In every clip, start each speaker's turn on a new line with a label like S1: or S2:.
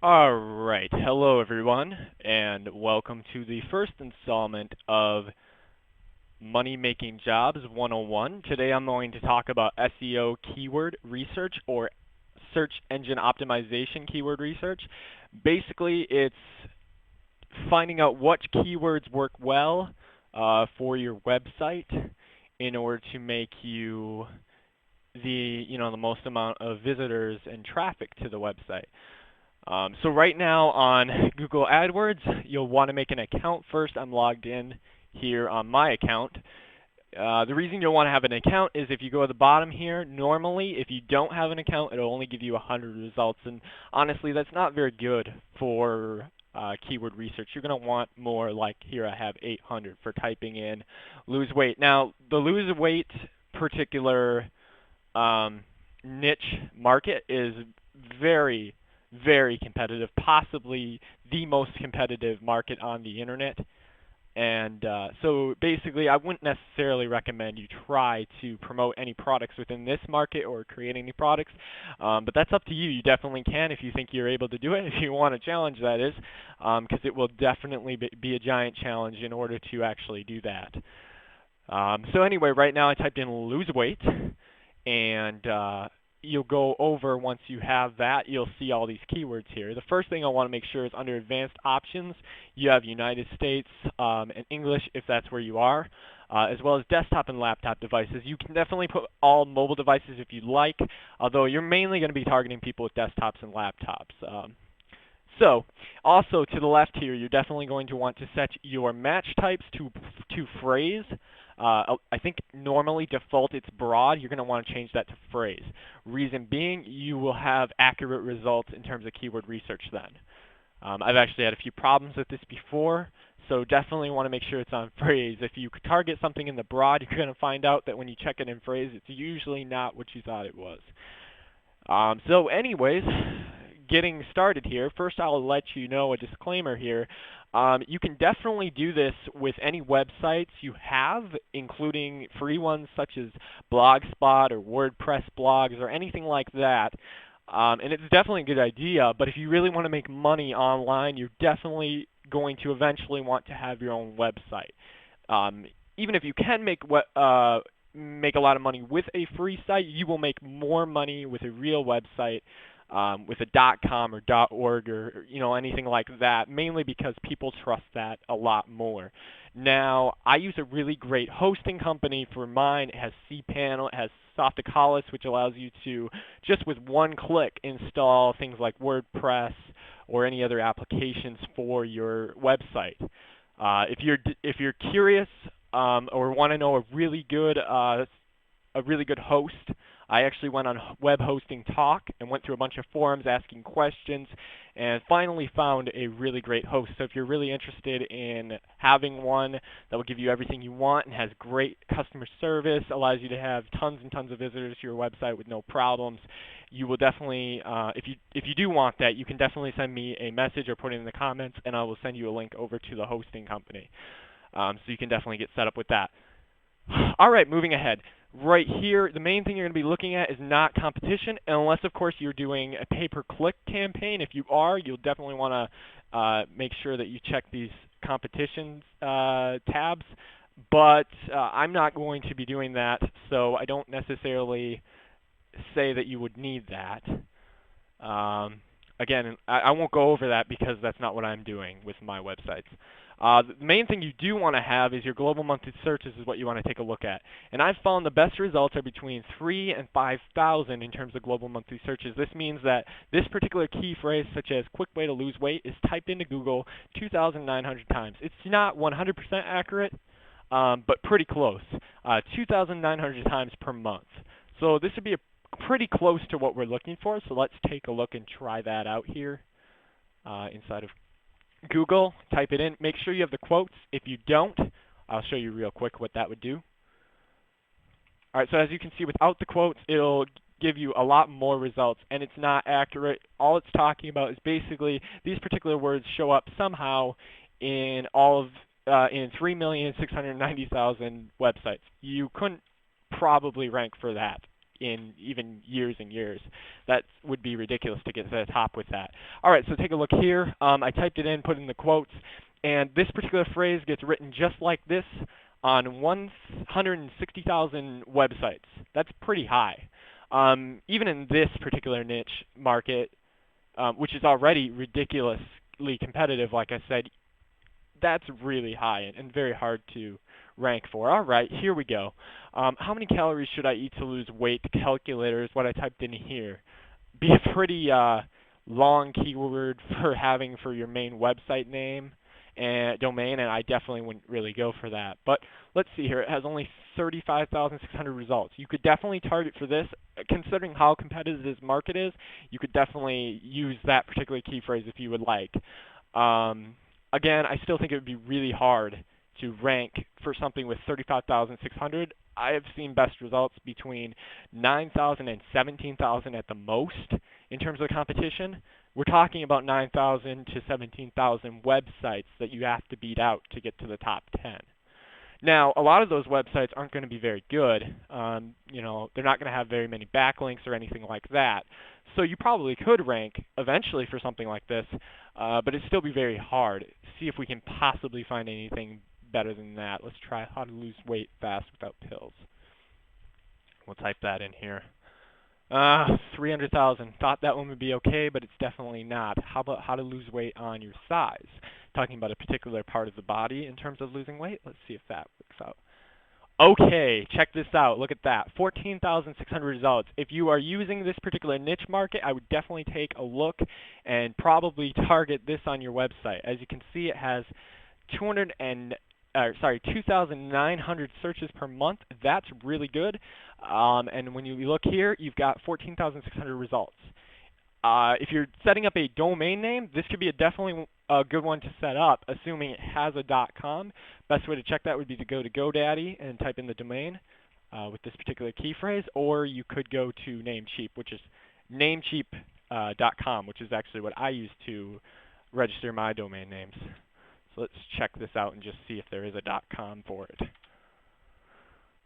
S1: All right. Hello, everyone, and welcome to the first installment of Money Making Jobs 101. Today I'm going to talk about SEO keyword research or search engine optimization keyword research. Basically, it's finding out what keywords work well for your website in order to make you the most amount of visitors and traffic to the website. So right now on Google AdWords, you'll want to make an account first. I'm logged in here on my account. The reason you'll want to have an account is if you go to the bottom here, normally if you don't have an account, it'll only give you 100 results. And honestly, that's not very good for keyword research. You're going to want more like here I have 800 for typing in lose weight. Now, the lose weight particular niche market is very, very competitive, possibly the most competitive market on the internet. And so basically, I wouldn't necessarily recommend you try to promote any products within this market or create any products, but that's up to you. You definitely can if you think you're able to do it, if you want a challenge, that is, because it will definitely be a giant challenge in order to actually do that. So anyway, right now I typed in lose weight, and you'll go over once you have that, you'll see all these keywords here. The first thing I want to make sure is under advanced options, you have United States and English if that's where you are, as well as desktop and laptop devices. You can definitely put all mobile devices if you'd like, although you're mainly going to be targeting people with desktops and laptops. So, also to the left here, you're definitely going to want to set your match types to phrase. I think normally default it's broad. You're going to want to change that to phrase. Reason being, you will have accurate results in terms of keyword research then. I've actually had a few problems with this before, so definitely want to make sure it's on phrase. If you target something in the broad, you're going to find out that when you check it in phrase, it's usually not what you thought it was. So anyways, getting started here, first I'll let you know a disclaimer here. You can definitely do this with any websites you have, including free ones such as Blogspot or WordPress blogs or anything like that. And it's definitely a good idea, but if you really want to make money online, you're definitely going to eventually want to have your own website. Even if you can make a lot of money with a free site, you will make more money with a real website, with a .com or .org or anything like that, mainly because people trust that a lot more. Now, I use a really great hosting company for mine. It has cPanel, it has Softacalis, which allows you to just with one click install things like WordPress or any other applications for your website. If you're curious or want to know a really good host, I actually went on Web Hosting Talk and went through a bunch of forums asking questions and finally found a really great host. So if you're really interested in having one that will give you everything you want and has great customer service, allows you to have tons and tons of visitors to your website with no problems, you will definitely, if you do want that, you can definitely send me a message or put it in the comments, and I will send you a link over to the hosting company. So you can definitely get set up with that. All right, moving ahead. Right here, the main thing you're going to be looking at is not competition, unless, of course, you're doing a pay-per-click campaign. If you are, you'll definitely want to make sure that you check these competitions tabs. But I'm not going to be doing that, so I don't necessarily say that you would need that. Again, I won't go over that because that's not what I'm doing with my websites. The main thing you do want to have is your global monthly searches is what you want to take a look at. And I've found the best results are between 3,000 and 5,000 in terms of global monthly searches. This means that this particular key phrase, such as quick way to lose weight, is typed into Google 2,900 times. It's not 100% accurate, but pretty close, 2,900 times per month. So this would be pretty close to what we're looking for. So let's take a look and try that out here inside of Google. Type it in. Make sure you have the quotes. If you don't, I'll show you real quick what that would do. All right, so as you can see, without the quotes, it'll give you a lot more results, and it's not accurate. All it's talking about is basically these particular words show up somehow in in 3,690,000 websites. You couldn't probably rank for that in even years and years. That would be ridiculous to get to the top with that. All right, so take a look here. I typed it in, put in the quotes, and this particular phrase gets written just like this on 160,000 websites. That's pretty high. Even in this particular niche market, which is already ridiculously competitive, like I said, that's really high and very hard to rank for. All right, here we go. How many calories should I eat to lose weight? Calculator is what I typed in here. Be a pretty long keyword for having for your main website name and domain, and I definitely wouldn't really go for that. But let's see here. It has only 35,600 results. You could definitely target for this. Considering how competitive this market is, you could definitely use that particular key phrase if you would like. Again, I still think it would be really hard to rank for something with 35,600. I have seen best results between 9,000 and 17,000 at the most in terms of competition. We're talking about 9,000 to 17,000 websites that you have to beat out to get to the top 10. Now, a lot of those websites aren't going to be very good. They're not going to have very many backlinks or anything like that. So you probably could rank eventually for something like this, but it'd still be very hard. See if we can possibly find anything better than that. Let's try how to lose weight fast without pills. We'll type that in here. 300,000. Thought that one would be okay, but it's definitely not. How about how to lose weight on your size? Talking about a particular part of the body in terms of losing weight. Let's see if that works out. Okay, check this out. Look at that. 14,600 results. If you are using this particular niche market, I would definitely take a look and probably target this on your website. As you can see, it has 2,900 searches per month. That's really good. And when you look here, you've got 14,600 results. If you're setting up a domain name, this could be definitely a good one to set up, assuming it has a .com. Best way to check that would be to go to GoDaddy and type in the domain with this particular key phrase, or you could go to Namecheap, which is namecheap.com, which is actually what I use to register my domain names. So let's check this out and just see if there is a .com for it.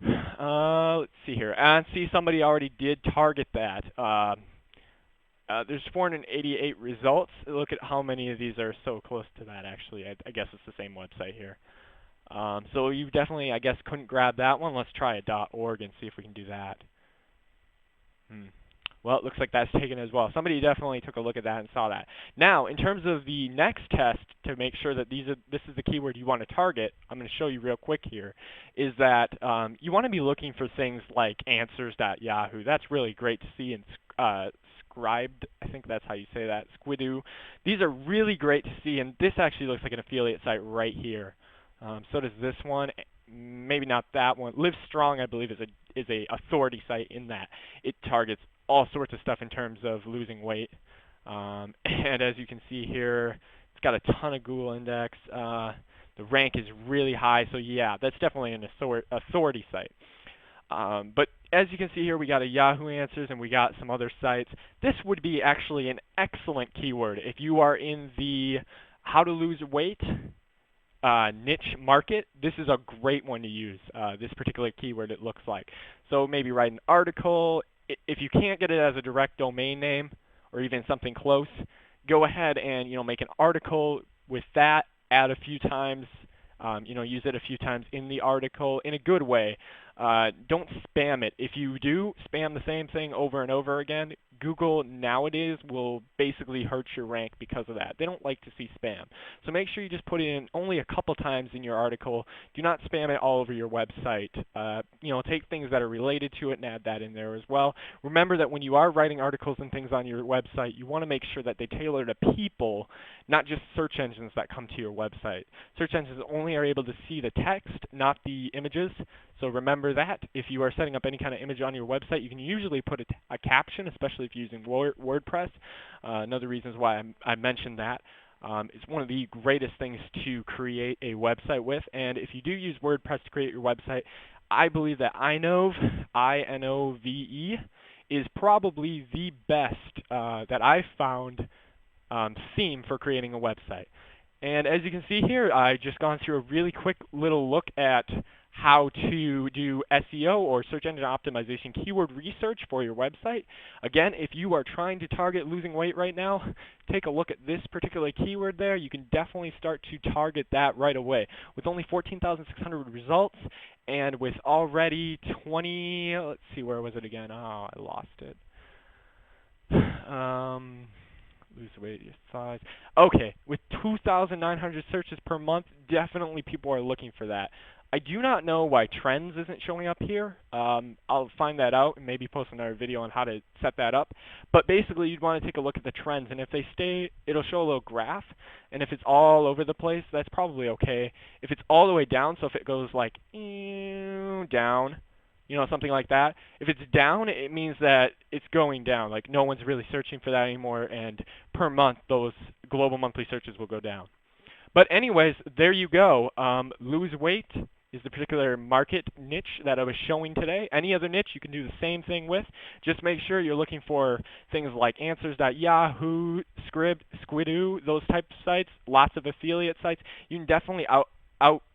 S1: Let's see here. And see, somebody already did target that. There's 488 results. Look at how many of these are so close to that, actually. I guess it's the same website here. So you definitely, I guess, couldn't grab that one. Let's try a .org and see if we can do that. Well, it looks like that's taken as well. Somebody definitely took a look at that and saw that. Now, in terms of the next test to make sure that this is the keyword you want to target, I'm going to show you real quick here, is that you want to be looking for things like answers.yahoo. That's really great to see in Scribed, I think that's how you say that, Squidoo. These are really great to see, and this actually looks like an affiliate site right here. So does this one. Maybe not that one. Livestrong, I believe, is a authority site in that it targets all sorts of stuff in terms of losing weight. And as you can see here, it's got a ton of Google index. The rank is really high, so yeah, that's definitely an authority site. But as you can see here, we got a Yahoo Answers and we got some other sites. This would be actually an excellent keyword if you are in the how to lose weight niche market. This is a great one to use, this particular keyword, it looks like. So maybe write an article. If you can't get it as a direct domain name or even something close, go ahead and make an article with that, add a few times, use it a few times in the article in a good way. Don't spam it. If you do spam the same thing over and over again, Google nowadays will basically hurt your rank because of that. They don't like to see spam. So make sure you just put it in only a couple times in your article. Do not spam it all over your website. Take things that are related to it and add that in there as well. Remember that when you are writing articles and things on your website, you want to make sure that they tailor to people, not just search engines that come to your website. Search engines only are able to see the text, not the images. So remember that. If you are setting up any kind of image on your website, you can usually put a caption, especially if you're using WordPress. Another reason why I mentioned that. It's one of the greatest things to create a website with. And if you do use WordPress to create your website, I believe that Inove, I-N-O-V-E, is probably the best that I've found theme for creating a website. And as you can see here, I've just gone through a really quick little look at how to do SEO or search engine optimization keyword research for your website. Again, if you are trying to target losing weight right now, take a look at this particular keyword there. You can definitely start to target that right away. With only 14,600 results and with already 20, let's see, where was it again? Oh, I lost it. Lose weight, size. Okay, with 2,900 searches per month, definitely people are looking for that. I do not know why trends isn't showing up here. I'll find that out and maybe post another video on how to set that up. But basically, you'd want to take a look at the trends, and if they stay, it'll show a little graph. And if it's all over the place, that's probably okay. If it's all the way down, so if it goes like down, something like that. If it's down, it means that it's going down. Like no one's really searching for that anymore, and per month, those global monthly searches will go down. But anyways, there you go. Lose weight is the particular market niche that I was showing today. Any other niche you can do the same thing with. Just make sure you're looking for things like answers.yahoo, Squidoo, those types of sites, lots of affiliate sites. You can definitely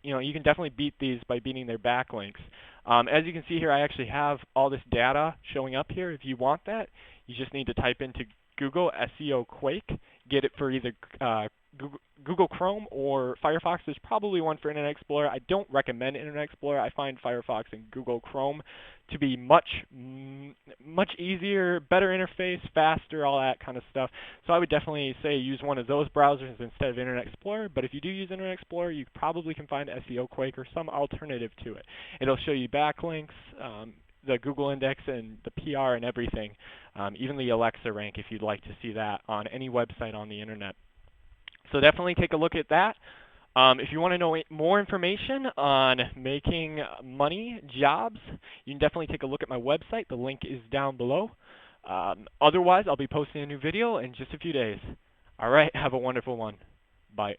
S1: you can definitely beat these by beating their backlinks. As you can see here, I actually have all this data showing up here. If you want that, you just need to type into Google SEO Quake, get it for either Google Chrome or Firefox. There's probably one for Internet Explorer. I don't recommend Internet Explorer. I find Firefox and Google Chrome to be much easier, better interface, faster, all that kind of stuff. So I would definitely say use one of those browsers instead of Internet Explorer. But if you do use Internet Explorer, you probably can find SEO Quake or some alternative to it. It'll show you backlinks, the Google index and the PR and everything, even the Alexa rank if you'd like to see that on any website on the internet. So definitely take a look at that. If you want to know more information on making money jobs, you can definitely take a look at my website. The link is down below. Otherwise, I'll be posting a new video in just a few days. All right, have a wonderful one. Bye.